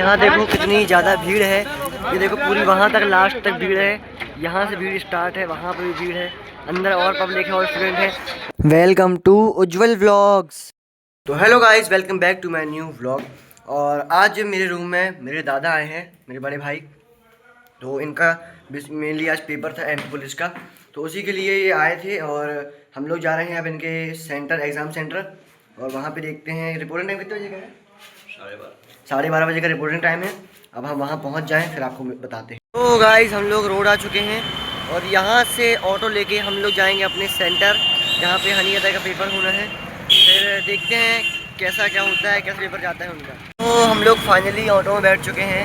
यहाँ देखो कितनी ज़्यादा भीड़ है। ये देखो पूरी वहाँ तक लास्ट तक भीड़ है। यहाँ से भीड़ स्टार्ट है, वहाँ पर भी भीड़ है, अंदर और पब्लिक है और स्टूडेंट है। Welcome to Ujjwal vlogs. तो hello guys, welcome back to my new vlog. और आज मेरे रूम में मेरे दादा आए हैं, मेरे बड़े भाई। तो इनका मेनली आज पेपर था एमपी पुलिस का, तो उसी के लिए ये आए थे। और हम लोग जा रहे हैं अब इनके सेंटर, एग्ज़ाम सेंटर। और वहाँ पे देखते हैं रिपोर्टिंग टाइम कितने बजे का है। 12:30 बजे का रिपोर्टिंग टाइम है। अब हम वहाँ पहुँच जाएँ फिर आपको बताते हैं। तो गाइस हम लोग रोड आ चुके हैं और यहाँ से ऑटो लेके हम लोग जाएंगे अपने सेंटर, जहाँ पे हनी अदा का पेपर होना है। फिर देखते हैं कैसा क्या होता है, कैसा पेपर जाता है उनका। तो हम लोग फाइनली ऑटो में बैठ चुके हैं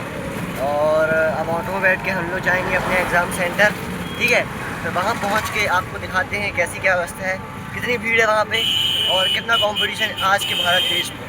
और अब ऑटो में बैठ के हम लोग जाएंगे अपने एग्ज़ाम सेंटर। ठीक है, तो वहाँ पहुँच के आपको दिखाते हैं कैसी क्या व्यवस्था है, कितनी भीड़ है वहाँ पे और कितना कंपटीशन आज के भारत देश में।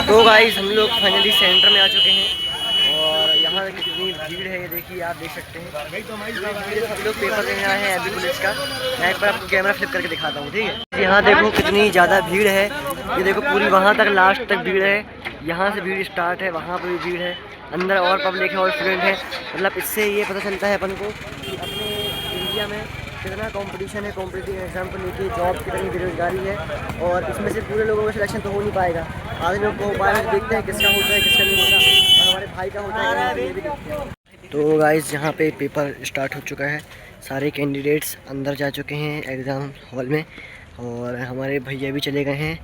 तो गाइस हम लोग फाइनली सेंटर में आ चुके हैं और यहाँ कितनी भीड़ है ये देखिए, आप देख सकते हैं। सब लोग पेपर देने आए हैं एमपी पुलिस का। मैं एक बार आपको कैमरा फ्लिप करके दिखाता हूँ, ठीक है। यहाँ देखो कितनी ज़्यादा भीड़ है। ये देखो पूरी वहाँ तक लास्ट तक भीड़ है। यहाँ से भीड़ स्टार्ट है, वहाँ पर भी भीड़ है, अंदर और पब्लिक है और स्टूडेंट है। मतलब इससे ये पता चलता है अपन को कि अपने इंडिया में कितना कंपटीशन है, कॉम्पिटिटिव एग्जाम को लेके, जॉब कितनी बेरोजगारी है। और इसमें से पूरे लोगों का सिलेक्शन तो हो नहीं पाएगा। आधे लोग को हो पाएगा, देखते हैं किसका होता है किसका नहीं होता, और हमारे भाई का होता है ये भी देखते हैं। तो गाइस यहाँ पे पेपर स्टार्ट हो चुका है, सारे कैंडिडेट्स अंदर जा चुके हैं एग्ज़ाम हॉल में और हमारे भैया भी चले गए हैं।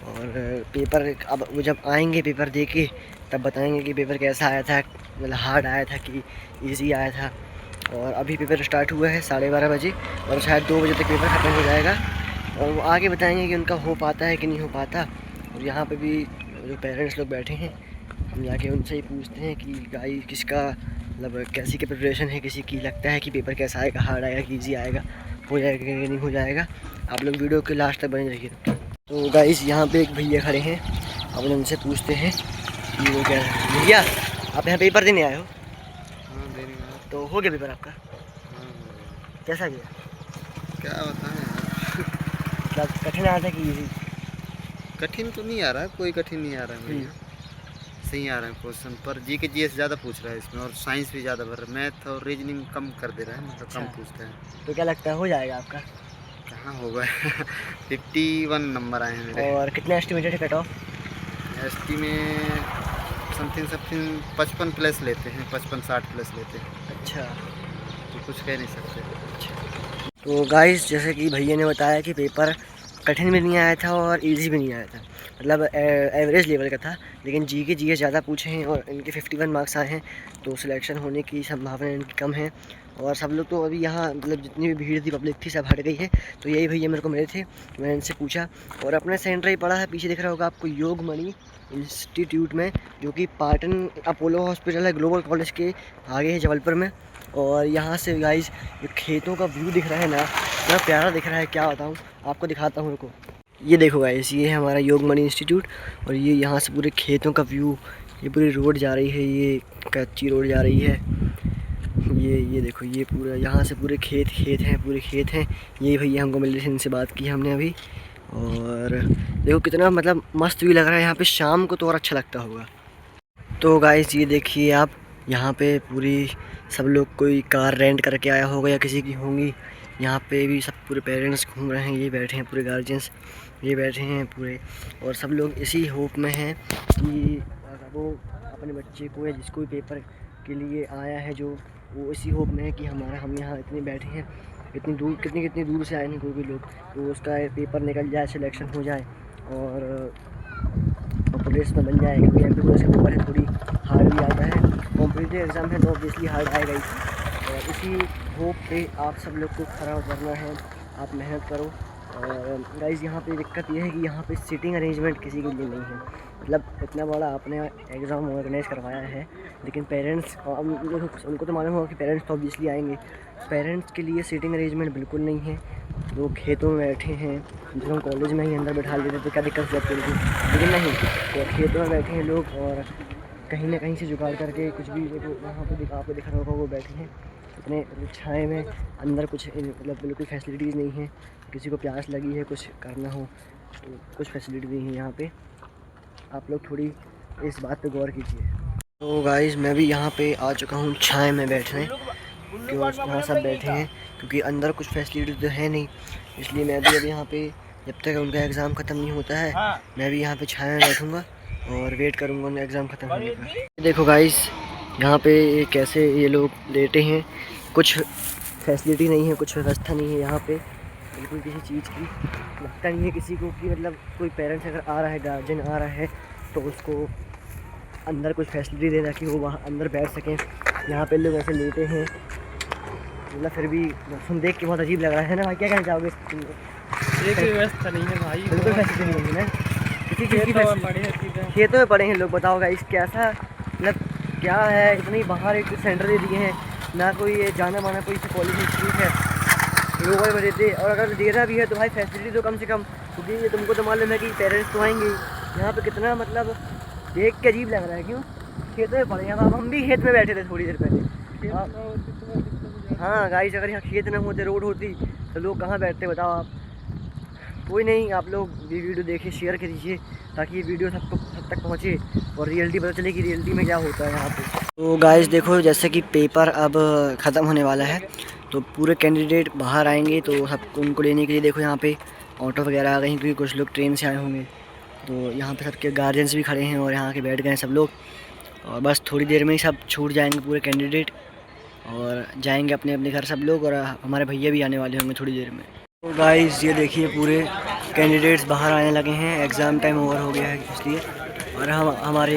और पेपर अब वो जब आएंगे पेपर दे के तब बताएंगे कि पेपर कैसा आया था, मतलब हार्ड आया था कि ईजी आया था। और अभी पेपर स्टार्ट हुआ है 12:30 बजे और शायद 2 बजे तक पेपर ख़त्म हो जाएगा और वो आगे बताएंगे कि उनका हो पाता है कि नहीं हो पाता। और यहाँ पे भी जो पेरेंट्स लोग बैठे हैं, हम जाके उनसे ही पूछते हैं कि गाई किसका मतलब कैसी की प्रिपरेशन है, किसी की लगता है कि पेपर कैसा आएगा, हार्ड आएगा कि ईजी आएगा, हो जाएगा कि नहीं हो जाएगा। आप लोग वीडियो के लास्ट तक बने रहिए। तो गाइस यहाँ पे एक भैया खड़े हैं, अब उनसे पूछते हैं कि वो क्या। भैया आप यहाँ पेपर देने आए हो? तो हो गया पेपर आपका? कैसा गया? क्या बताएं, मतलब कठिन आया था कि इजी? कठिन तो नहीं आ रहा है, कोई कठिन नहीं आ रहा है भैया, सही आ रहा है क्वेश्चन। पर जी के जीएस ज़्यादा पूछ रहा है इसमें और साइंस भी ज़्यादा भर रहा है, मैथ और रीजनिंग कम कर दे रहा है, मतलब कम पूछते हैं। तो क्या लगता है हो जाएगा आपका? कहाँ होगा 51 नंबर आए हैं मेरे। और कितने एस्टिमेटेड है कट ऑफ? एसटी में समथिंग 55 प्लस लेते हैं, 55-60 प्लस लेते हैं। अच्छा, तो कुछ कह नहीं सकते। अच्छा। तो गाइस जैसे कि भैया ने बताया कि पेपर कठिन भी नहीं आया था और इजी भी नहीं आया था, मतलब एवरेज लेवल का था। लेकिन जी के जीएस ज़्यादा पूछे हैं और इनके 51 मार्क्स आए हैं, तो सिलेक्शन होने की संभावना इनकी कम है। और सब लोग तो अभी यहाँ मतलब जितनी भी भीड़ थी, पब्लिक थी, सब हट गई है। तो यही भैया मेरे को मिले थे, मैंने इनसे पूछा और अपना सेंटर ही पड़ा है, पीछे दिख रहा होगा आपको, योगमणि इंस्टीट्यूट में, जो कि पाटन अपोलो हॉस्पिटल है, ग्लोबल कॉलेज के आगे है जबलपुर में। और यहाँ से गाइस जो खेतों का व्यू दिख रहा है ना, इतना प्यारा दिख रहा है, क्या बताऊँ आपको, दिखाता हूँ उनको। ये देखो गाइस, ये है हमारा योगमणि इंस्टीट्यूट और ये यहाँ से पूरे खेतों का व्यू, ये पूरी रोड जा रही है, ये कच्ची रोड जा रही है। ये देखो, ये पूरा यहाँ से पूरे खेत हैं, पूरे खेत हैं। ये भैया हमको मिल रहे थे, इनसे बात की हमने अभी। और देखो कितना मतलब मस्त व्यू लग रहा है यहाँ पे, शाम को तो और अच्छा लगता होगा। तो गाइस ये देखिए आप, यहाँ पे पूरी सब लोग कोई कार रेंट करके आया होगा या किसी की होंगी। यहाँ पे भी सब पूरे पेरेंट्स घूम रहे हैं, ये बैठे हैं पूरे गार्जियंस, ये बैठे हैं पूरे। और सब लोग इसी होप में हैं कि वो अपने बच्चे को या जिसको भी पेपर के लिए आया है, जो वो इसी होप में है कि हम यहाँ इतने बैठे हैं, इतनी दूर, कितनी दूर से आए हैं कोई भी लोग, तो उसका पेपर निकल जाए, सिलेक्शन हो जाए और पुलिस में बन जाए। क्योंकि एमपी पुलिस का पेपर है, थोड़ी हार्ड भी आता है, कॉम्पिटिटिव एग्ज़ाम है तो ऑब्वियसली हार्ड आएगा ही। और इसी होप पे आप सब लोग को खड़ा उतरना है, आप मेहनत करो। और गाइस यहाँ पे दिक्कत ये है कि यहाँ पे सीटिंग अरेंजमेंट किसी के लिए नहीं है, मतलब इतना बड़ा आपने एग्ज़ाम ऑर्गेनाइज करवाया है, लेकिन पेरेंट्स उनको तो मालूम होगा कि पेरेंट्स तो ऑब्वियसली आएंगे, पेरेंट्स के लिए सीटिंग अरेंजमेंट बिल्कुल नहीं है। लोग खेतों में बैठे हैं, जो हम कॉलेज में ही अंदर बैठा लेते तो क्या दिक्कत होती थी, लेकिन नहीं, तो खेतों में बैठे हैं लोग और कहीं ना कहीं से जुगाड़ करके कुछ भी, देखो वहाँ पे आपको दिख रहा होगा वो बैठे हैं इतने छाए में, अंदर कुछ मतलब बिल्कुल फैसिलिटीज़ नहीं है। किसी को प्यास लगी है, कुछ करना हो तो कुछ फैसिलिटी नहीं है यहाँ पे। आप लोग थोड़ी इस बात पे गौर कीजिए। तो गाइस मैं भी यहाँ पे आ चुका हूँ छाए में बैठने, क्योंकि यहाँ सब बैठे हैं क्योंकि अंदर कुछ फैसिलिटी तो है नहीं, इसलिए मैं भी अब यहाँ पे जब तक उनका एग्ज़ाम ख़त्म नहीं होता है मैं भी यहाँ पे छाए में बैठूँगा और वेट करूँगा उनका एग्ज़ाम ख़त्म होने का। देखो गाइस यहाँ पे कैसे ये लोग लेटे हैं, कुछ फैसिलिटी नहीं है, कुछ व्यवस्था नहीं है यहाँ पे बिल्कुल किसी चीज़ की। लगता नहीं है किसी को कि मतलब कोई पेरेंट्स अगर आ रहा है, गार्जियन आ रहा है तो उसको अंदर कुछ फैसिलिटी देना कि वो वहाँ अंदर बैठ सकें। यहाँ पे लोग ऐसे लेटे हैं, मतलब फिर भी सुन देख के बहुत अजीब लग रहा है ना भाई। क्या कहना चाहोगे? व्यवस्था नहीं है भाई, बिल्कुल फैसिलिटी नहीं है ना किसी चीज़ की फैसिलिटी। खेतों में पड़े हैं लोग, बताओ गाइस कैसा मतलब क्या है। इतनी बाहर एक सेंटर दे दिए हैं, ना कोई ये जाना माना कोई कॉलेज इंस्टीट्यूट है लोगों में देते, और अगर देना भी है तो भाई फैसिलिटी तो कम से कम, क्योंकि ये तुमको तो मालूम है कि पेरेंट्स तो आएंगे यहाँ पे। कितना मतलब देख के अजीब लग रहा है। क्यों? खेतों में पड़े हैं। अब हम भी खेत में बैठे थे थोड़ी देर पहले। हाँ गाइस अगर यहाँ खेत ना होते, रोड होती तो लोग कहाँ बैठते बताओ आप। कोई नहीं, आप लोग ये वीडियो देखिए, शेयर कीजिए ताकि ये वीडियो सब तक पहुँचे और रियलिटी पता चले कि रियलिटी में क्या होता है यहाँ पे। तो गाइस देखो जैसे कि पेपर अब ख़त्म होने वाला है तो पूरे कैंडिडेट बाहर आएंगे, तो सबको उनको लेने के लिए देखो यहाँ पे ऑटो वगैरह आ गई, क्योंकि कुछ लोग ट्रेन से आए होंगे। तो यहाँ पे सबके गार्जियंस भी खड़े हैं और यहाँ के बैठ गए हैं सब लोग, और बस थोड़ी देर में ही सब छूट जाएंगे पूरे कैंडिडेट और जाएंगे अपने अपने घर सब लोग, और हमारे भैया भी आने वाले होंगे थोड़ी देर में। तो गाइस ये देखिए पूरे कैंडिडेट्स बाहर आने लगे हैं, एग्ज़ाम टाइम ओवर हो गया है इसलिए, और हमारे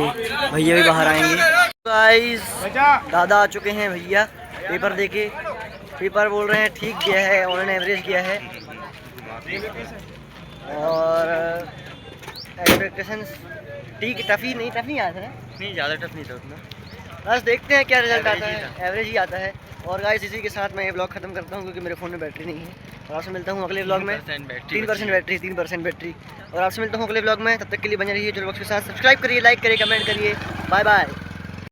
भैया भी बाहर आएंगे। गाइस दादा आ चुके हैं, भैया पेपर देके पेपर बोल रहे हैं ठीक किया है, उन्होंने एवरेज किया है और एक्सपेक्टेशंस ठीक, टफ़ी नहीं आता है, नहीं ज़्यादा टफ नहीं था उतना। बस देखते हैं क्या रिजल्ट आता है, एवरेज ही आता है। और गाइस इसी के साथ मैं ये ब्लॉग खत्म करता हूँ क्योंकि मेरे फ़ोन में बैटरी नहीं है, और आपसे मिलता हूँ अगले ब्लॉग में। 3% बैटरी, और आपसे मिलता हूँ अगले ब्लॉग में। तब तक के लिए बने रहिए ज्वेल व्लॉग्स के साथ। सब्सक्राइब करिए, लाइक करिए, कमेंट करिए। Bye bye.